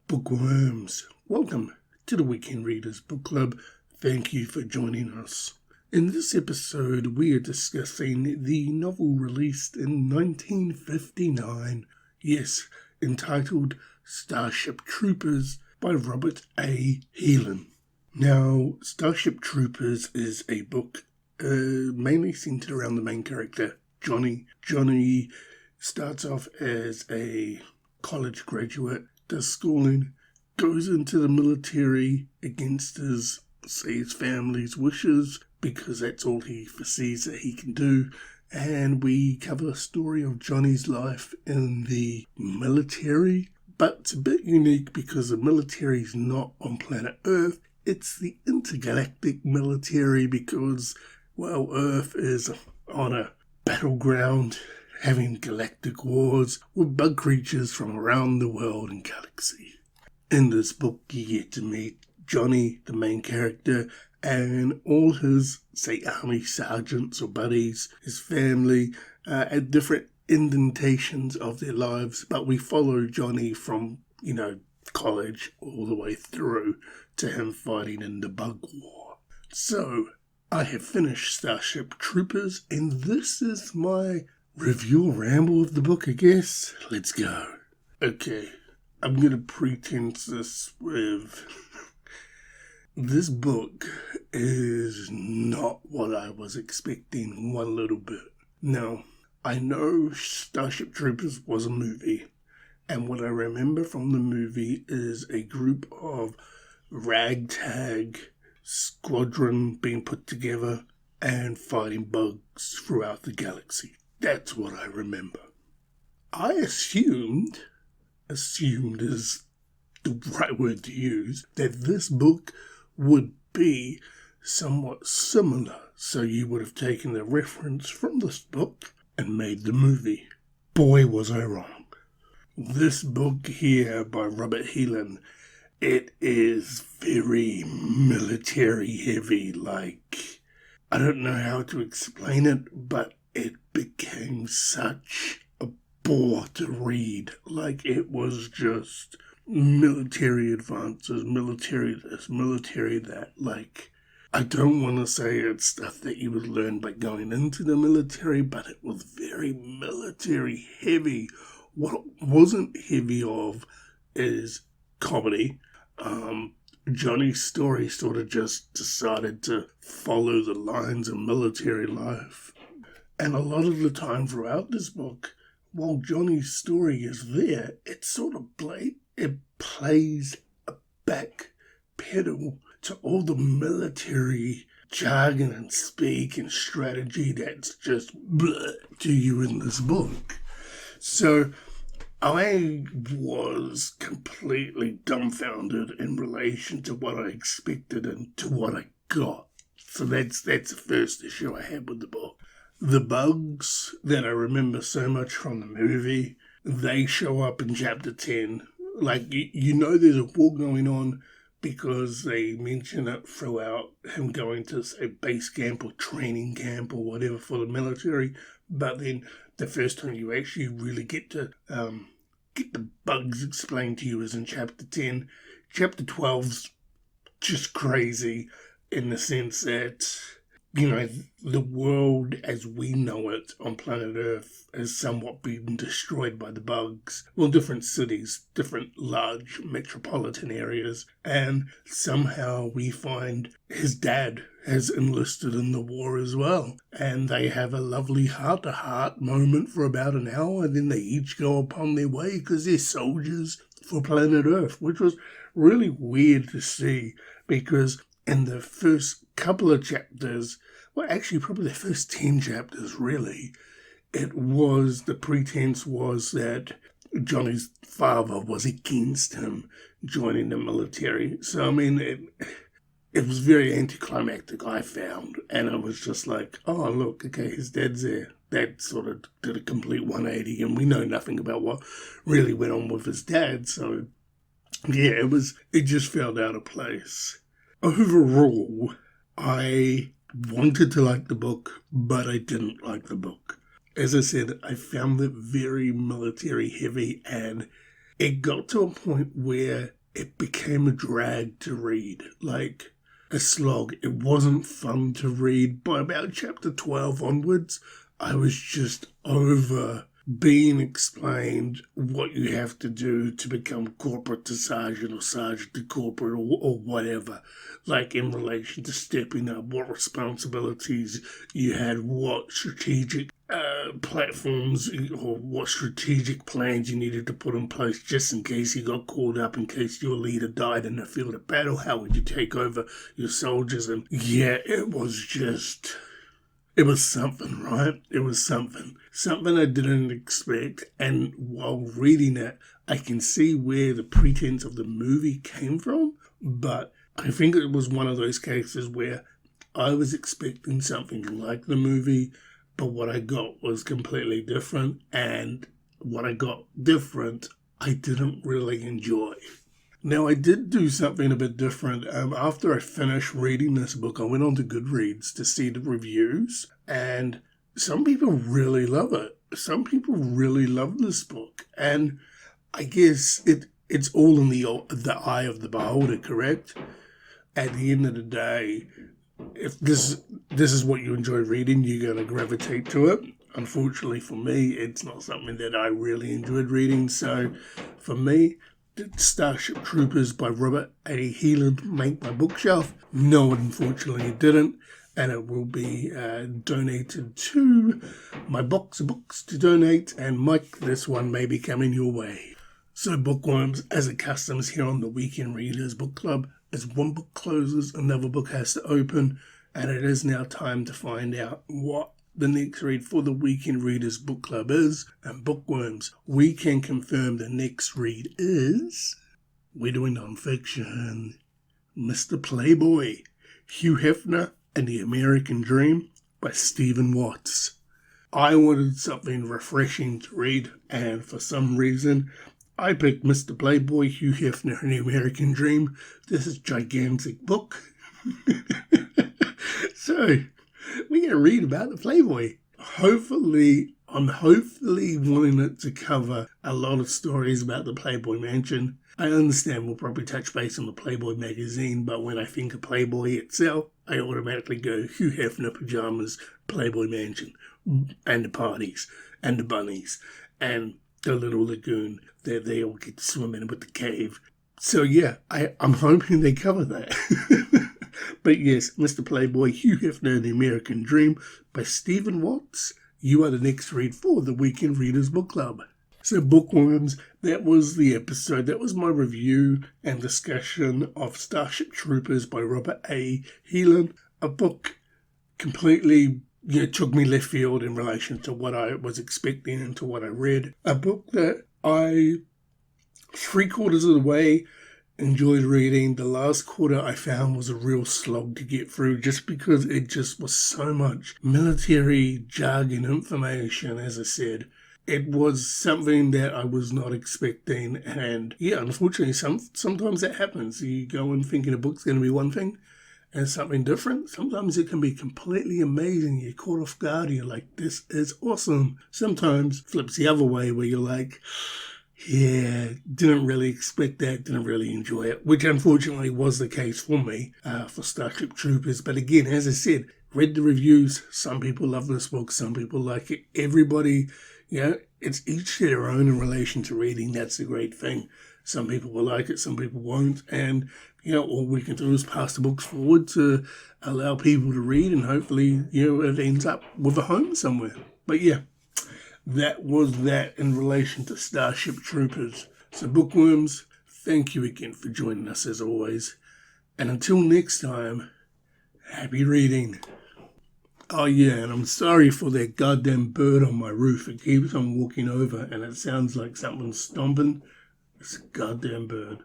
Bookworms, welcome to the Weekend Readers Book Club. Thank you for joining us. In this episode, we are discussing the novel released in 1959, entitled Starship Troopers by Robert A. Heinlein. Now, Starship Troopers is a book mainly centered around the main character, Johnny. Johnny starts off as a college graduate, does schooling, goes into the military against his family's wishes, because that's all he foresees that he can do. And we cover the story of Johnny's life in the military, but it's a bit unique because the military is not on planet Earth. It's the intergalactic military because, well, Earth is on a battleground having galactic wars with bug creatures from around the world and galaxy. In this book, you get to meet Johnny, the main character, and all his, army sergeants or buddies, his family, at different indentations of their lives. But we follow Johnny from, college all the way through to him fighting in the bug war. So, I have finished Starship Troopers, and this is my review ramble of the book, I guess. Let's go. Okay, I'm going to pretense this with... This book is not what I was expecting one little bit. Now, I know Starship Troopers was a movie, and what I remember from the movie is a group of ragtag squadron being put together and fighting bugs throughout the galaxy. That's what I remember. I assumed is the right word to use, that this book would be somewhat similar. So you would have taken the reference from this book and made the movie. Boy, was I wrong. This book here by Robert Heinlein, it is very military heavy. I don't know how to explain it, but it became such a bore to read. It was just military advances, military this, military that. I don't want to say it's stuff that you would learn by going into the military, but it was very military heavy. What it wasn't heavy of is comedy. Johnny's story sort of just decided to follow the lines of military life. And a lot of the time throughout this book, while Johnny's story is there, it sort of plays a back pedal to all the military jargon and speak and strategy that's just bleh to you in this book. So I was completely dumbfounded in relation to what I expected and to what I got. So that's the first issue I had with the book. The bugs that I remember so much from the movie, they show up in chapter 10. There's a war going on because they mention it throughout him going to, base camp or training camp or whatever for the military. But then the first time you actually really get to get the bugs explained to you is in chapter 10. Chapter 12's just crazy in the sense that, the world as we know it on planet Earth has somewhat been destroyed by the bugs. Well, different cities, different large metropolitan areas, and somehow we find his dad has enlisted in the war as well. And they have a lovely heart-to-heart moment for about an hour, and then they each go upon their way because they're soldiers for planet Earth, which was really weird to see because in the first couple of chapters, well, actually probably the first 10 chapters really, the pretense was that Johnny's father was against him joining the military. So, it was very anticlimactic, I found. And I was just like, oh, look, okay, his dad's there. That sort of did a complete 180, and we know nothing about what really went on with his dad. So, yeah, it just felt out of place. Overall, I wanted to like the book, but I didn't like the book. As I said, I found it very military heavy, and it got to a point where it became a drag to read, like a slog. It wasn't fun to read. By about chapter 12 onwards, I was just over being explained what you have to do to become corporate to sergeant or sergeant to corporate or whatever, like in relation to stepping up, what responsibilities you had, what strategic platforms or what strategic plans you needed to put in place just in case you got called up, in case your leader died in the field of battle. How would you take over your soldiers? And yeah, it was something, right? It was something I didn't expect. And while reading it, I can see where the pretense of the movie came from, but I think it was one of those cases where I was expecting something like the movie, but what I got was completely different, and what I got different, I didn't really enjoy. Now, I did do something a bit different. After I finished reading this book, I went on to Goodreads to see the reviews, and some people really love it. Some people really love this book, and I guess it's all in the eye of the beholder, correct? At the end of the day, if this is what you enjoy reading, you're going to gravitate to it. Unfortunately for me, it's not something that I really enjoyed reading. So for me, did Starship Troopers by Robert A. Heinlein make my bookshelf? No, unfortunately it didn't. And it will be donated to my box of books to donate. And Mike, this one may be coming your way. So Bookworms, as it customs here on the Weekend Readers Book Club, as one book closes, another book has to open, and it is now time to find out what the next read for the Weekend Readers Book Club is. And Bookworms, we can confirm the next read is... we're doing non-fiction. Mr. Playboy, Hugh Hefner and the American Dream by Stephen Watts. I wanted something refreshing to read, and for some reason I picked Mr. Playboy, Hugh Hefner and the American Dream. This is a gigantic book. So, we're going to read about the Playboy. I'm hopefully wanting it to cover a lot of stories about the Playboy Mansion. I understand we'll probably touch base on the Playboy magazine, but when I think of Playboy itself, I automatically go Hugh Hefner pajamas, Playboy Mansion, and the parties, and the bunnies, and the little lagoon that they all get to swim in with the cave. So yeah, I'm hoping they cover that. But yes, Mr. Playboy, Hugh Hefner and the American Dream by Stephen Watts. You are the next read for the Weekend Readers Book Club. So Bookworms, that was the episode. That was my review and discussion of Starship Troopers by Robert A. Heinlein. A book completely took me left field in relation to what I was expecting and to what I read. A book that I, 3/4 of the way, enjoyed reading. The last quarter I found was a real slog to get through just because it just was so much military jargon information, as I said. It was something that I was not expecting, and yeah, unfortunately sometimes that happens. You go in thinking a book's going to be one thing, and something different. Sometimes it can be completely amazing. You're caught off guard. You're like, this is awesome. Sometimes flips the other way where you're like, yeah, didn't really expect that, didn't really enjoy it, which unfortunately was the case for me for Starship Troopers. But again, as I said, read the reviews. Some people love this book. Some people like it. Everybody, it's each to their own in relation to reading. That's the great thing. Some people will like it, some people won't. And, all we can do is pass the books forward to allow people to read, and hopefully, it ends up with a home somewhere. But yeah, that was that in relation to Starship Troopers. So Bookworms, thank you again for joining us as always. And until next time, happy reading. Oh yeah, and I'm sorry for that goddamn bird on my roof. It keeps on walking over and it sounds like something's stomping. It's a goddamn bird.